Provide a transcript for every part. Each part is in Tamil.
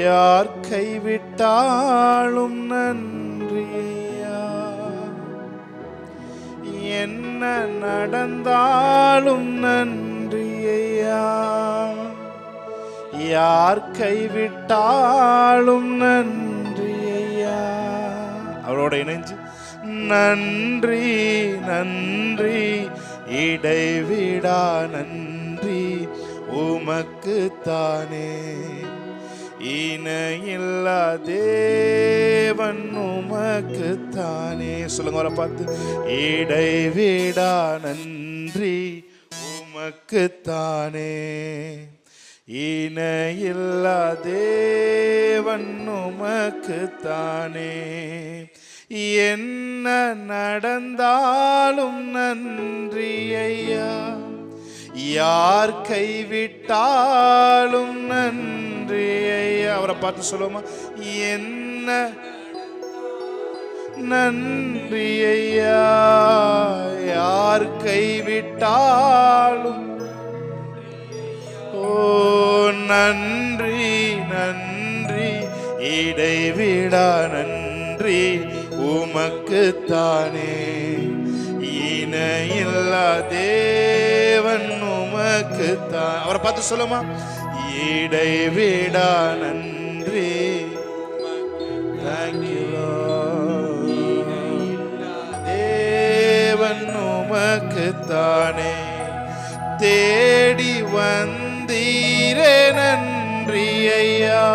யார் கைவிட்டாலும் நன்றி ஐயா, என்ன நடந்தாலும் நன்றி ஐயா, யார் கைவிட்டாலும் நன்றி ஐயா. அவரோட இணைஞ்சு நன்றி நன்றி இடைவிடா நன்றி உமக்குத்தானே, இணையில்லா தேவன் உமக்குத்தானே. சொல்லுங்க அவரை பார்த்து, இடைவிடா நன்றி உமக்குத்தானே, இணையில்லா தேவன் உமக்குத்தானே, என்ன நடந்தாலும் நன்றி ஐயா, யார் கைவிட்டாலும் நன்றி ஐயா. அவரை பார்த்து சொல்லுவோமா, என்ன நன்றி ஐயா, யார் கைவிட்டாலும். ஓ நன்றி நன்றி இடைவிடா நன்றி உமக்குத்தானே, இணையில்லா தேவன் உமக்குத்தான். அவரை பார்த்து சொல்லுமா, இடைவிடா நன்றி. தேவன் உமக்குத்தானே, தேடி வந்தீரே நன்றி ஐயா,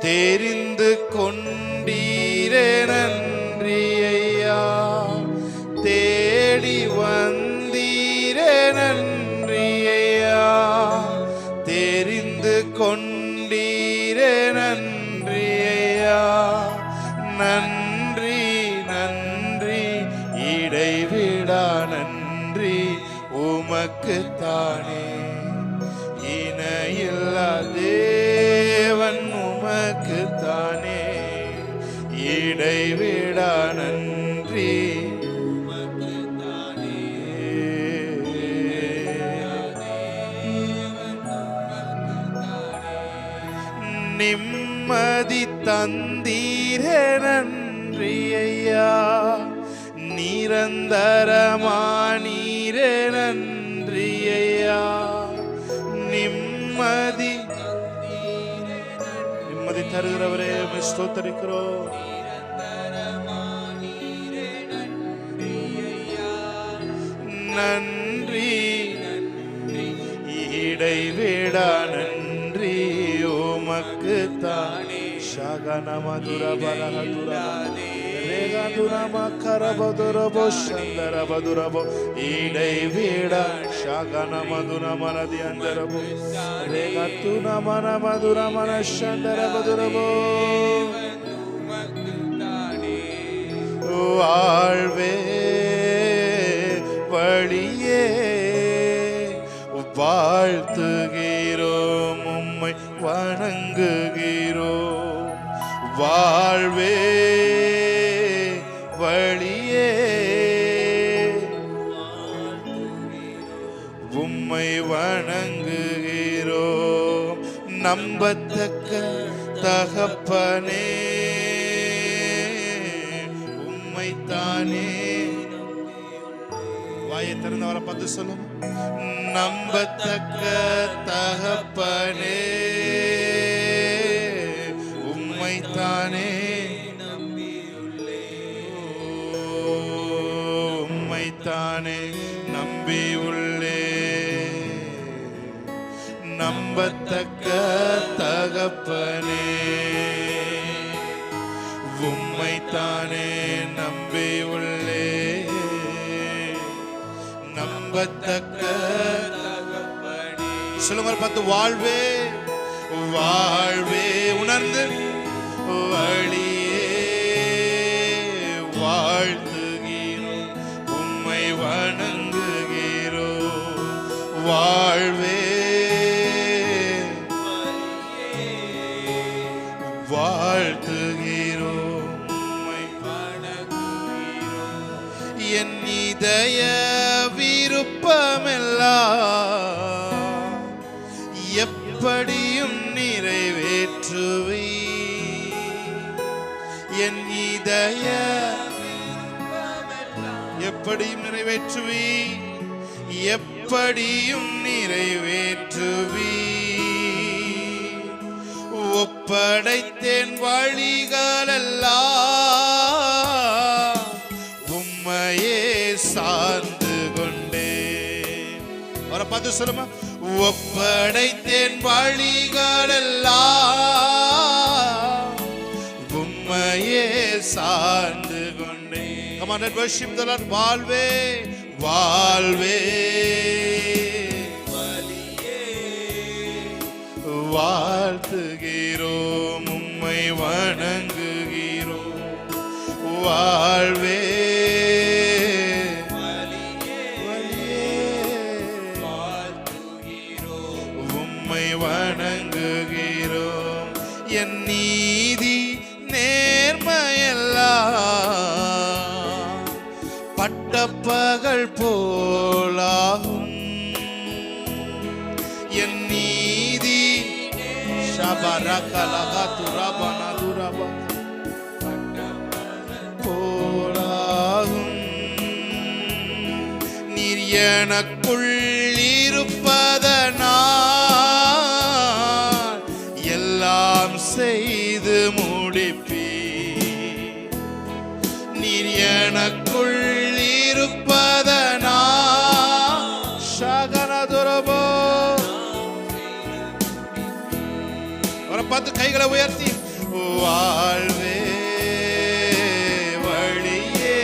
தெரிந்து கொண்டீரே நன்றி ஐயா, தேடி வந்தீரே நன்றி ஐயா, தெரிந்து கொண்டீரே நன்றி ஐயா, நன்றி நன்றி இடைவிடா நன்றி உமக்குத்தானே, இணையில்லா தேவன் உமக்குத்தானே, இடைவிடா நன்றி உமக்குத்தானே. நிம்மதி தந்தீரே நன்றி ஐயா, நிரந்தரமானீரே நன்றி ஐயா, நிம்மதி நிம்மதி தருகிறவரே ஸ்தோத்திரிக்கிறோம். நன்றி இடைவிடா நன்றி உமக்குத்தானே, ஷகன மதுர பரஹதுரே ரேகதுரமா கரபதுரபோ சந்தரபதுரபோ, இடைவிடா ஷகன மதுர மனதி அந்தரபோ ரேகதுன மன மதுர மன சந்தரபதுரபோ. வாழ்வே வழியே வாழ்த்துகிறோம், உம்மை வணங்குகிறோம். வாழ்வே வழியே உம்மை வணங்குகிறோம். நம்பத்தக்க தகப்பனே உம்மைத்தானே. வாயை திறந்து அவரை பார்த்து சொல்லும், நம்பத்தக்க தகப்பனே உம்மைத்தானே, உம்மைத்தானே நம்பியுள்ளே. நம்பத்தக்க தகப்பனே உம்மைத்தானே நம்பியுள்ளே, நம்பத்தக்க தகப்பனே. சொல்லுங்க பார்த்து, வாழ்வே வாழ்வே உணர்ந்து வழியே வாழ்த்துகிறோம், உம்மை வணங்குகிறோம். வாழ்வே வாழ்த்துகிறோம், உம்மை வணங்குகிறோம். என் இதய விருப்பமெல்லாம் எப்படியும் நிறைவேற்றுவி என் இதய எப்படியும் நிறைவேற்றுவி எப்படியும் நிறைவேற்றுவி ஒப்படைத்தேன் வழிகளெல்லாம் உம்மையே சார்ந்து கொண்டேன். அவரை பார்த்து சொல்லுமா, ஒப்படைத்தேன் வழிகளெல்லாம் உம்மையே சார்ந்து கொண்டேன். Come on, let's worship the Lord. வாழ்வே வாழ்வே வாழ்த்துகிறோம், உம்மை வணங்குகிறோம். வாழ்வே உம்மை வணங்குகிறோம். என் நீதி நேர்மையெல்லாம் பட்டப்பகல் போலாகும். என் நீதி போலாகும். நீர் எனக்குள் இருப்பதனால் எல்லாம் செய்து முடிப்பீ. நீர் எனக்குள் இருப்பதனால் சகனதுரபோ. அவரை பார்த்து கைகளை உயர்த்தி வாழ்வே வழியே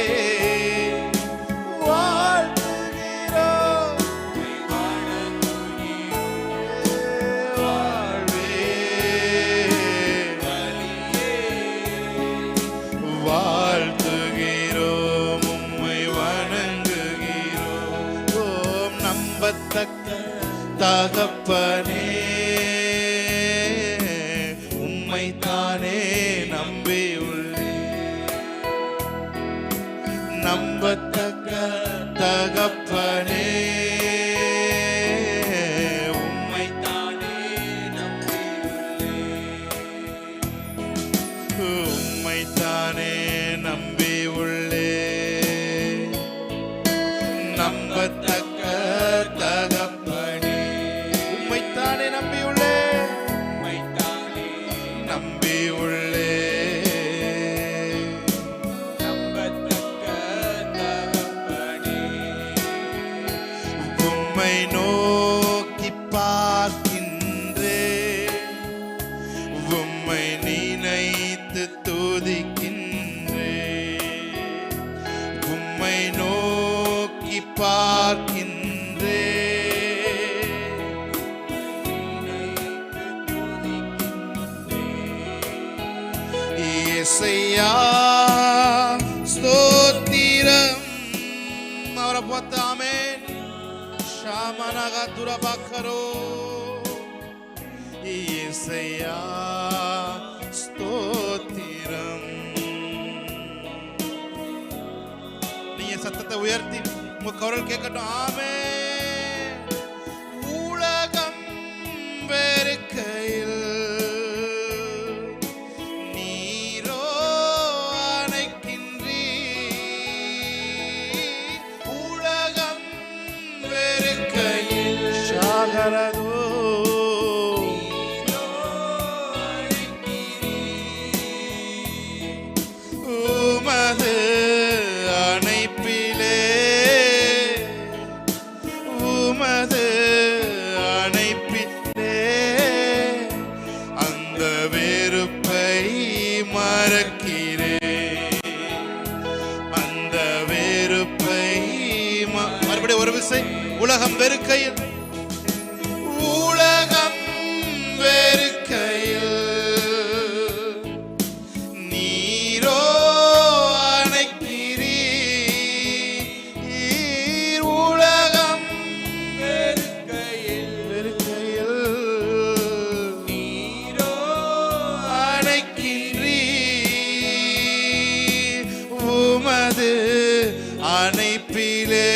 வாழ்த்துகிறோம். வாழ்வே வாழ்த்துகிறோம், உம்மை வணங்குகிறோம். ஓம் நம்பத்தக்க தகப்பனே, தானே நம்பியுள்ளேன். நம்பத்தக்க தகப்பனே, உம்மை தானே நம்பியுள்ளேன். உம்மை தானே நம்பியுள்ளேன். நம்பத்தக்க தகப்பனே, உம்மை தானே நம்பியுள்ளேன். நம்பியுள்ளே நம்பத்தக்க தகப்பனே, உம்மை நோக்கி பார்க்கின்றேன். உம்மை நினைத்து துதிக்கின்றேன். உம்மை நோக்கி பார்க்கின்றேன். இயேசையா ஸ்தோத்திரம். அவரை பார்த்து ஆமென். ஷாமனகா துரபாக்கரோ. இயேசையா ஸ்தோத்திரம். நீங்க சத்தத்தை உயர்த்தி உங்க குரல் கேட்கட்டும். ஆமென். உலகம் வெறுக்கையில் உமது அணைப்பிலே, உமது அணைப்பிலே அந்த வெறுப்பை மறக்கிறேன். அந்த வெறுப்பை மறுபடியும் ஒரு விசை. உலகம் வெறுக்கையில், உலகம் வெறுக்கையில் நீரோ அணைக்கிறீர். உலகம் வெறுக்கையில் நீரோ அணைக்கிறீர். உமது அணைப்பிலே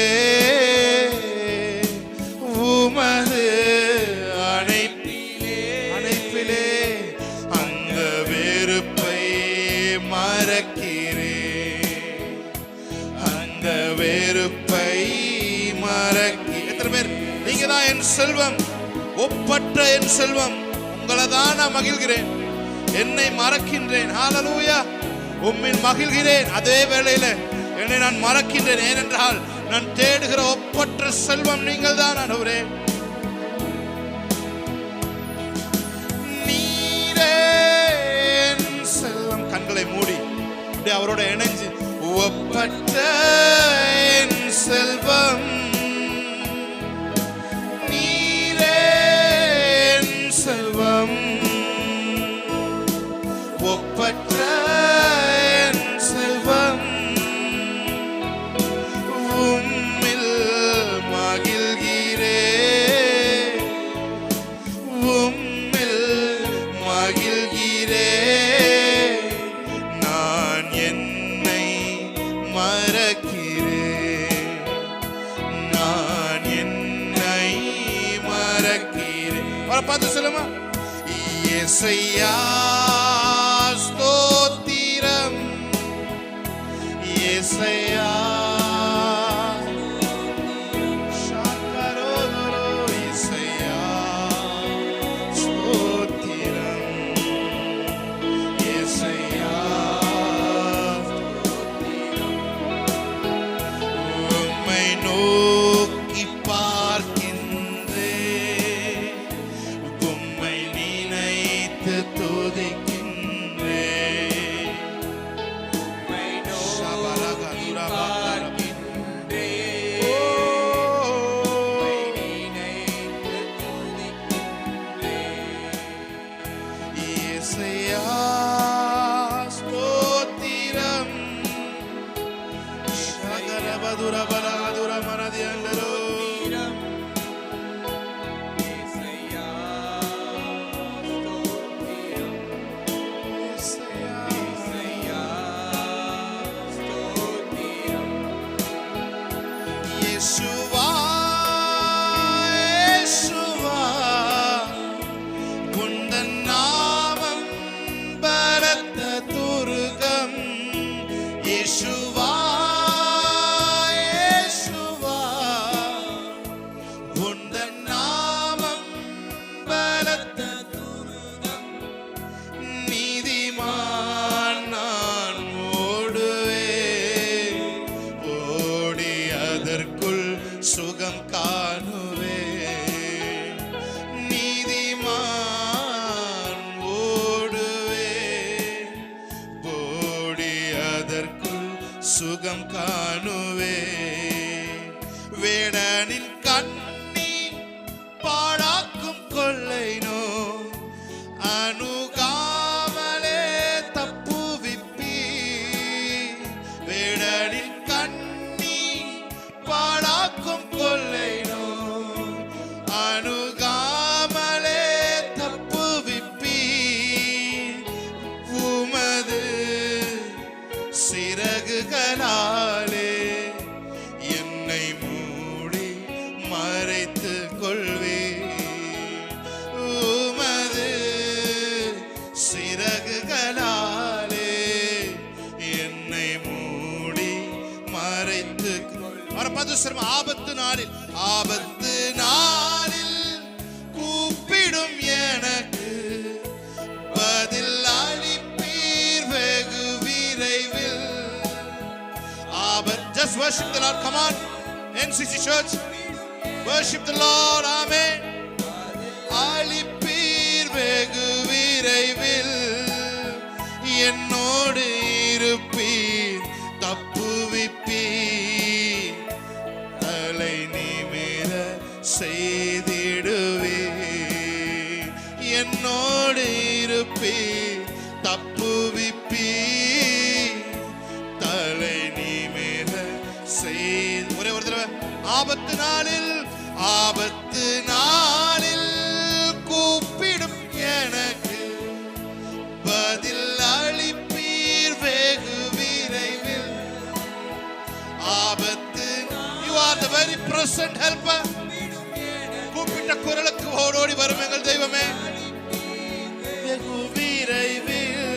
என் செல்வம், ஒப்பற்ற என் செல்வம், உங்களை தான் நான் மகிழ்கிறேன், என்னை மறக்கின்றேன். ஹல்லேலூயா. உம்மில் மகிழ்கிறேன், அதே வேளையில என்னை நான் மறக்கின்றேன். ஏனென்றால் நான் தேடுகிற ஒப்பற்ற செல்வம் நீங்கள் தான் ஆண்டவரே. நீரே என் செல்வம். கண்களை மூடி அப்படியே அவரோட இணைஞ்சு, ஒப்பற்ற என் செல்வம், நீரே என் செல்வம், ஒப்பற்ற என் செல்வம், உம்மில் மகிழ்கிறேன், உம்மில் மகிழ்கிறேன், நான் என்னை மறக்கிறேன், நான் என்னை மறக்கிறேன். அவரை பார்த்து சொல்லுமா, இயேசையா ஸ்தோத்திரம், இயேசையா ஷாக்கரோதரோ, இயேசையா ஸ்தோத்திரம், இயேசையா உம்மை நோக்கி பார்க்கின்றேன், உம்மை நினைத்து துதிக்கின்றேன். சுகம் காணுவே, நீதிமான் ஓடுவே, ஓடி அதற்குள் சுகம் காணுவே. வேடனின் கண்ணி பாழாக்கும் கொள்ளை நோ அணுகாமலே தப்புவிப்பி, வேடனின் கண்ணி பாழாக்கும் கொள்ளை நோ அணுகாமலே தப்புவிப்பி, உமது சிறகுகளாலே என்னை மூடி மறைத்து கொள்வே, உமது சிறகுகளாலே என்னை மூடி மறைத்து. ஆபத்து நாளில், ஆபத்து நாளில் கூப்பிடும் எனக்கு பதில் அளிப்பீர் வெகு விரைவில். Just worship the Lord. Come on, NCC Church, worship the Lord. Amen. அளிப்பீர் வெகு விரைவில், என்னோடு இருப்பீர், தப்புவிப்பீர், தலை நிமிர செய்திடுவே, என்னோடு இருப்பீர், தப்புவிப்பீர், தலை நிமிர செய்து. ஒரே ஒரு தடவை. ஆபத்து நாளில், ஆபத்து நாளில் கூப்பிடும் எனக்கு பதில் அளிப்பீர் வெகு விரைவில். ஆபத்து, you are the very present helper. கூப்பிட்ட குரலுக்கு ஓடோடி வரும் எங்கள் தெய்வமே. வெகு விரைவில்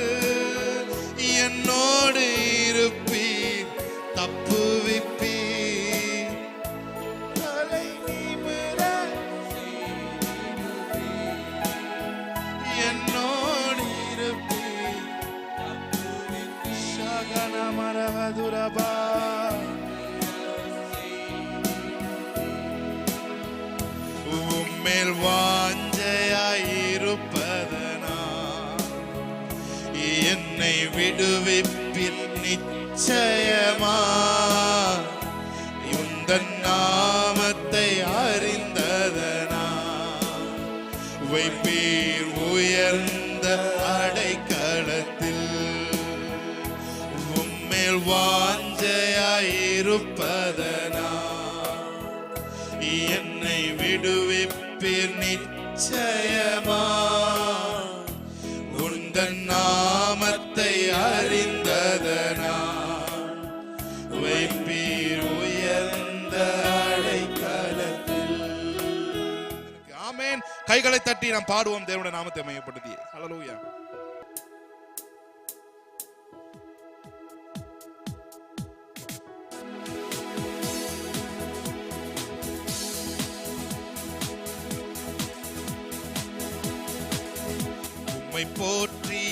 என்னோடு இருப்பீர், தப்புவிப்பீர், தலை நிமிர உம்மேல் வாஞ்சையாயிருப்பதனா என்னை விடுவிப்பில் நிச்சயமா உந்தன் நாமத்தை அறிந்ததனா வைப்பீர் உயர்ந்த அடைக்கலத்தில் உம்மேல் வாஞ்சையாயிருப்பதனா என்னை விடுவிப்பீர் நிச்சயமா உந்தன் நாமத்தை அறிந்ததனா வைப்பீர் உயர்ந்த அடைக்கலத்தில். ஆமென். கைகளை தட்டி நாம் பாடுவோம் தேவனுடைய நாமத்தை மையப்படுத்தி. ஹல்லேலூயா. உம்மை போற்றி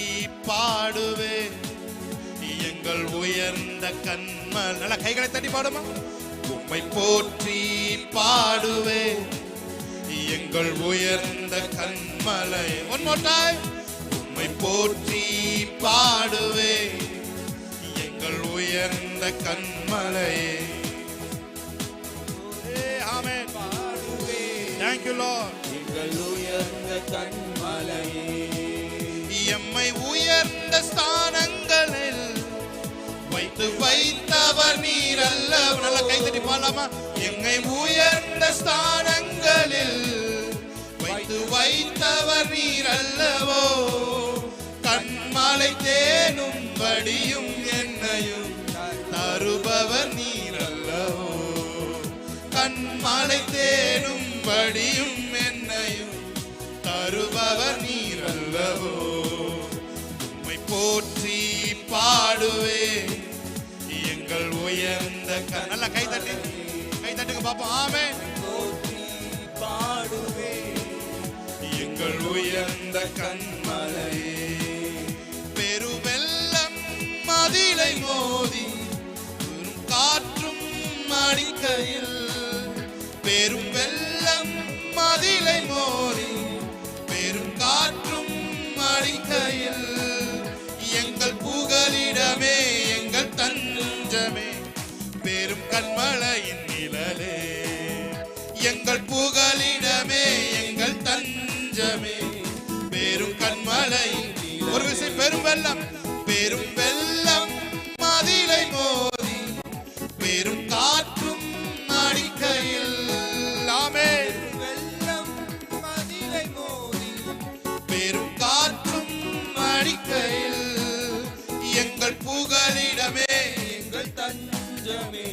பாடுவே எங்கள் உயர்ந்த கண்மல். நல்ல கைகளை தட்டி பாடுமா. உம்மை போற்றி பாடுவே எங்கள் உயர்ந்த கண்மலை. One more time. உம்மை போற்றி பாடுவே எங்கள் உயர்ந்த கண்மலை. ஆமென். Thank you Lord. எங்கள் உயர்ந்த கண்மலையே எம்மை உயர்ந்த ஸ்தானங்களில் வைத்தவர் நீர் அல்ல. நல்ல கை தட்டி பாடலாமா. எம்மை உயர்ந்த ஸ்தானங்களில் வைத்தவர் நீர் அல்லவோ கண்மலை தேனும் வடியும் என்னையும் தருபவர் நீர் அல்லவோ கண்மலை தேனும் வடியும் என்னையும் தருபவர் நீர் அல்லவோ உம்மை போற்றி பாடுவே எங்கள் உயர்ந்த நல்ல கை தட்டுங்க பாப்போம். ஆமென். போற்றி பாடுவே எங்கள் உயர்ந்த கண்மலையே பெருவெல்லம் மதிலை மோதி காற்றும் அடிக்கையில் பெரும் வெள்ளம் மதிலை மோதி பெரும் காற்றும் அடிக்கையில் எங்கள் புகலிடமே எங்கள் தஞ்சமே பெரும் கண்மலையின் நிழலே எங்கள் புகலிடமே எங்கள் தஞ்சமே பெரும் கண்மலையின். ஒரு விஷயம். பெரும் வெள்ளம் மதிலை மோதி பெரும் காற்றும் அடிக்கையில். ஆமென். வெள்ளம் மதிலை மோதி பெரும் காற்றும் அடிக்கையில் எங்கள் புகலிடமே எங்கள் தஞ்சமே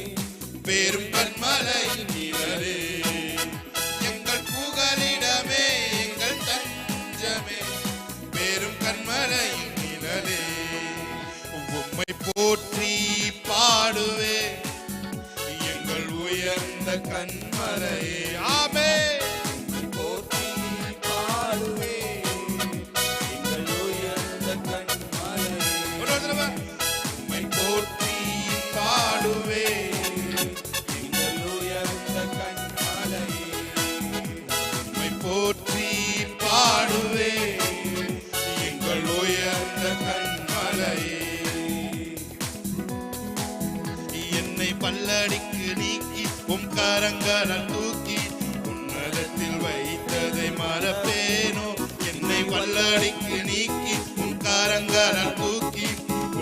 பெரும் கண்மலையின் நிழலே எங்கள் புகலிடமே எங்கள் தஞ்சமே பெரும் கண்மலையின் நிழலே உம்மை போற்றி பாடுவே எங்கள் உயர்ந்த கண்மலையே. ஆமென். போற்றி பாடுவே எங்கள் உயர்ந்த கண்மலையே உம்மை போற்றி பாடுவே எங்கள் உயர்ந்த கண்மலையே உம்மை போற்றி பாடுவே எங்கள் உயர்ந்த கண்மலையே. என்னை பல்லடிக்கு நீக்கி உம் கரங்களால் தூக்கி உன்னதத்தில் வைத்ததை மறப்பேனோ. என்னை பல்லடிக்கு நீக்கி உம் கரங்களால் தூக்கி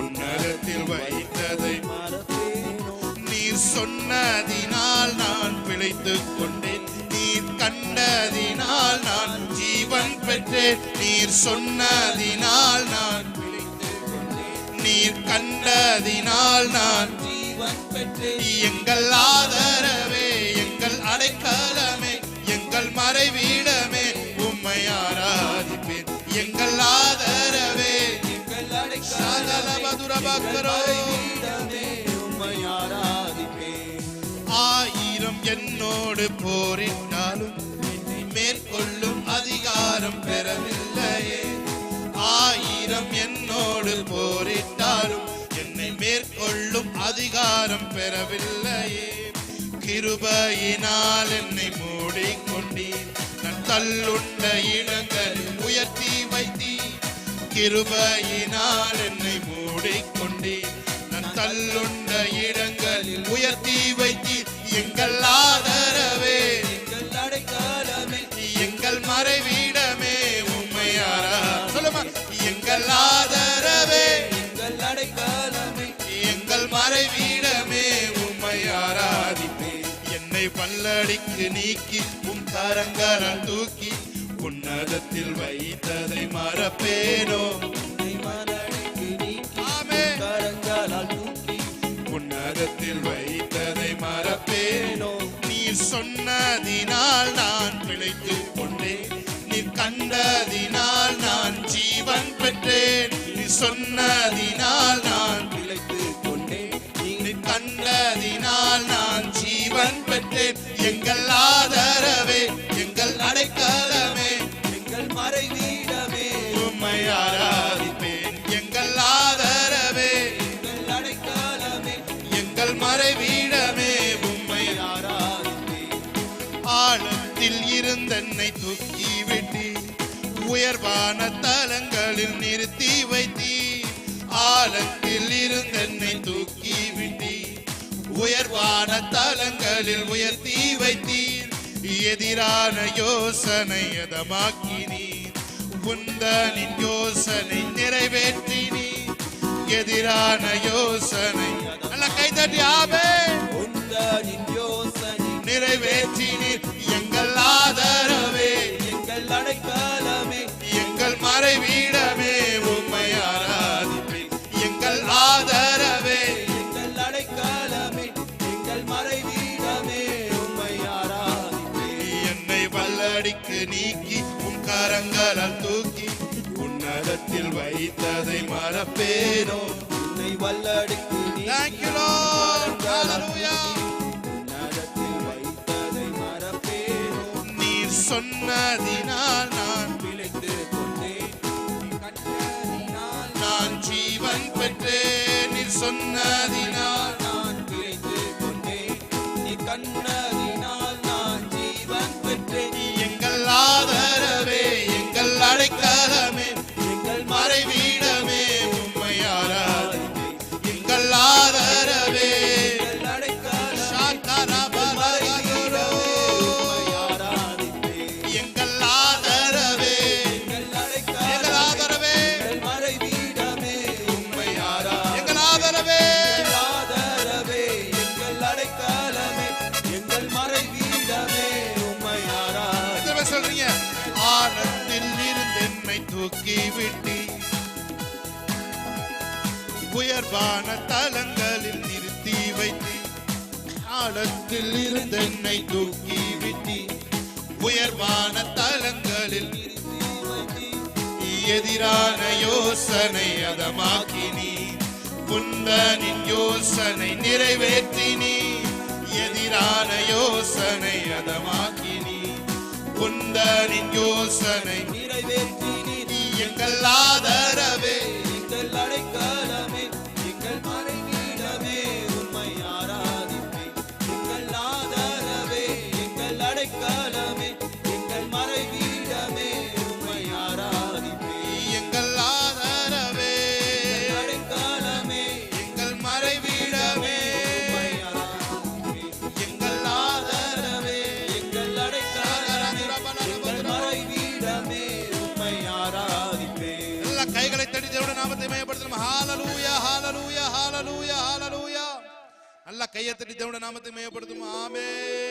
உன்னதத்தில் வைத்ததை மறப்பேனோ நீர் சொன்னதினால் நான் பிழைத்துக் கொண்டேன். நீர் கண்டதினால் நான் ஜீவன் பெற்றேன். நீர் சொன்னதினால் நான் பிழைத்துக் கொண்டேன் நீர் கண்டதினால் நான் ஜீவன் பெற்றேன் எங்கள் ஆதரவே எங்கள் அடைக்கலமே எங்கள் மறைவீடமே உம்மை ஆராதிப்பேன். எங்கள் ஆதரவே எங்கள் சாதலபதுரபக்கரோ அடைக்கலமே உம்மை ஆராதிப்பேன். 1000 என்னோடு போரிட்டாலும் என்னை மேற்கொள்ளும் அதிகாரம் பெறவில்லையே. 1000 என்னோடு போரிட்டாலும் என்னை மேற்கொள்ளும் அதிகாரம் அங்கீகாரம் பெறவில்லையே. கிருபையினால் என்னை மூடிக்கொண்டீர், நான் தள்ளுண்ட இடங்களில் உயர்த்தி வைத்தீர். கிருபையினால் என்னை மூடிக்கொண்டீர், நான் தள்ளுண்ட இடங்களில் உயர்த்தி வைத்தீர். எங்கள் ஆதரவே, எங்கள் அடைக்கலமே, எங்கள் மறைவிடமே, உம்மை சொல்லுமா. எங்கள் ஆதரவே, எங்கள் அடைக்கலமே, எங்கள் மறைவிடமே, உம்மை ஆராதிப்பேன். என்னை பல்லடிக்கு நீக்கி உம் கரங்களால் தூக்கி உன்னதத்தில் வைத்ததை மறப்பேனோ. உன்னை மனடிக்கு நீக்கி ஆமென். கரங்களால் தூக்கி உன்னதத்தில் வைத்ததை மறப்பேனோ. நீர் சொன்னதினால் நான் பிழைத்துக் கொண்டேன், நீர் கண்டதினால் நான் ஜீவன் பெற்றேன். நீர் சொன்னதினால் நான் பிழைத்துக் கொண்டேன், நீர் கண்டதினால் நான் ஜீவன் பெற்றேன். எங்கள் ஆதரவே, எங்கள் அடைக்கலமே, எங்கள் மறைவீடமே, உம்மை ஆராதிப்பேன். எங்கள் ஆதரவே, எங்கள் அடைக்கலமே, எங்கள் மறைவிடமே, உம்மை ஆராதிப்பேன். ஆழத்தில் இருந்தென்னை தூக்கி விட்டீர், உயர்வான தலங்களில் நிறுத்தி வைத்தீர். ஆழத்தில் இருந்தென்னை தூக்கி விட்டீர், உயர்வான தலங்களில் உயர்த்தி வைத்தீர். எதிரான யோசனை எதமாக்கினீர், உந்தனின் யோசனை நிறைவேற்றினீர். எதிரான யோசனை நல்ல கைதட்டி ஆமென். உந்தனின் யோசனை நிறைவேற்றினீர். எங்கள் ஆதரவே, எங்கள் அடைக்கலமே, எங்கள் மறைவிடமே, உம்மை ஆராதிப்பேன். எங்கள் ஆதரவே, எங்கள் அடைக்கலமே, எங்கள் மறைவீடமே, உம்மை ஆராதிப்பேன். என்னை வல்லடிக்கு நீக்கி உம் கரங்களால் தூக்கி உன்னதத்தில் வைத்ததை மறப்பேனோ. உன்னை வல்லடிக்கு Thank you, Lord. Hallelujah. உன்னதத்தில் வைத்ததை மறப்பேனோ. நீர் சொன்னதினால் நான் பிழைத்துக் கொண்டேன், நீ கண்டதினால் நான் ஜீவன் பெற்றேன். நீர் சொன்னதினால் நான் பிழைத்துக் கொண்டேன், நீ கண்டதினால் நான் ஜீவன் பெற்றேன். எங்கள் ஆதரவே, எங்கள் அடைக்கலமே, எங்கள் மறைவிடமே, உம்மை ஆராதிப்பேன். எங்கள் ஆதரவே, எங்கள் அடைக்கலமே, சாத்தரபலகரோ. உம்மை ஆராதிப்பேன். எங்கள் ஆதரவே, எங்கள் எங்கள் அடைக்கலமே, ஆதரவே, எங்கள் மறைவீடமே, உம்மை ஆராதிப்பேன். எங்கள் ஆதரவே, எங்கள் ஆதரவே, எங்கள் அடைக்கலமே, எங்கள் மறைவீடமே, உம்மை ஆராதிப்பேன். எத்தனை பேர் சொல்றீங்க? ஆழத்தில் இருந்து என்னை தூக்கி விட்டி, உயர்வான தலங்களில் நிறுத்தி வைத்தி. ஆழத்தில் இருந்து என்னை தூக்கி விட்டி, உயர்வான தலங்களில் எதிரான யோசனை அதமாக்கினி. குந்தனின் யோசனை நிறைவேற்றினி. எதிரான யோசனை அதமாக்கினி. குந்தனின் யோசனை நிறைவேற்றினீர். எங்கள் ஆதரவே, எங்கள் அடைக்கலமே, எங்கள் மறைவீடமே, உம்மை ஆராதிப்பேன். எங்கள் ஆதரவே, எங்கள் அடைக்கலமே, எங்கள் மறைவீடமே, உம்மை ஆராதிப்பேன். எங்கள் ஆதரவே, எங்கள் அடைக்கலமே, எங்கள் மறைவிடமே, உம்மை ஆராதிப்பேன். எங்கள் ஆதரவே, எங்கள் அடைக்கலமே, எங்கள் மறைவீடமே, உம்மை ஆராதிப்பேன். எல்லா கைகளை தட்டி தேவனுடைய நாமத்தை மகிமைப்படுத்தணும். ஹalleluya, ஹalleluya, ஹalleluya, ஹalleluya. நல்ல கையை தட்டி தேவனுடைய நாமத்தை மகிமைப்படுத்தணும். ஆமென்.